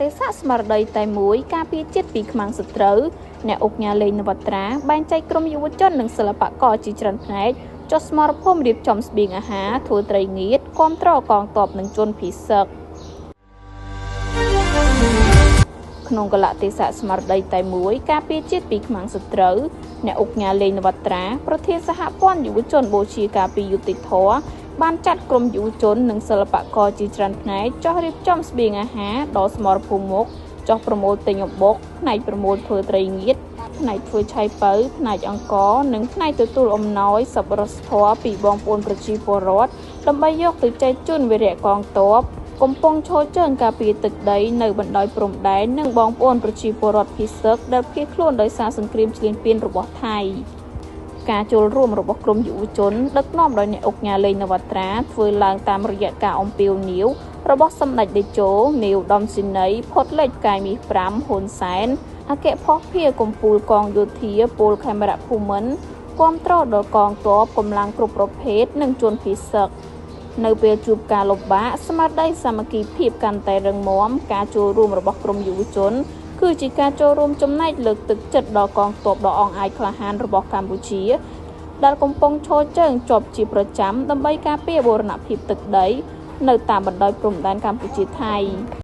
ទេសៈស្មារតីតែមួយការពារជាតិពីខ្មាំងសត្រូវអ្នកអង្គការលេងនវត្រាបែងចែកក្រុមយុវជននិងសិល្បករជាច្រើនផ្នែកចុះស្មរភូមិរៀបចំស្បៀងអាហារធ្វើត្រីងៀតគាំទ្រកងទ័ពនិងជនភៀសឹកក្នុងកលៈទេសៈស្មារតីតែមួយការពារជាតិពីខ្មាំងសត្រូវអ្នកអង្គការលេងនវត្រាប្រធានសហព័ន្ធយុវជនបូជាការពារយុត្តិធម៌បានចាត់ក្រុមយុវជននិងសិល្បករជាច្រើនផ្នែកចុះរៀបចំស្បៀងអាហារដល់ស្មរភូមិមុខចុះប្រមូលទិញអំបុកផ្នែកប្រមូលធ្វើត្រីងៀតផ្នែកធ្វើឆៃប៉ូវផ្នែកអង្ករនិងផ្នែកទទួលអំណោយសប្បុរសធម៌ពីបងប្អូនប្រជាពលរដ្ឋដើម្បីយកទៅចែកជូនវីរៈកងទ័ពកំពុងឈរជើងការពារទឹកដីនៅបណ្ដោយព្រំដែននិងបងប្អូនប្រជាពលរដ្ឋភៀសឹកដែលភៀសខ្លួនដោយសារសង្គ្រាមឈ្លានពានរបស់ថៃការចូលរួមរបស់ក្រុមយុវជនដឹកនាំដោយអ្នកអង្គការលេងនវត្រាធ្វើឡើងតាមរយៈការអំពាវនាវរបស់សម្ដេចតេជោនាយឧត្តមសេនីយ៍ផុតលេខផ្កាយមាស5ហ៊ុនសែនអគ្គភស្តុភារកំពូលកងយោធាពលខេមរៈភូមិន្ទគាំទ្រដល់កងទ័ពកម្លាំងគ្រប់ប្រភេទនិងជនភៀសឹកនៅពេលជួបការលំបាកស្មារតីសាមគ្គីភាពកាន់តែរឹងមាំការចូលរួមរបស់ក្រុមយុវជនគឺជាការចូលរួមចំណែកលើកទឹកចិត្តដល់កងទ័ពដ៏អង់អាចក្លាហានរបស់កម្ពុជាដែលកំពុងឈរជើងជាប់ជាប្រចាំដើម្បីការពារបូរណភាពទឹកដីនៅតាមបណ្ដោយព្រំដែនកម្ពុជាថៃ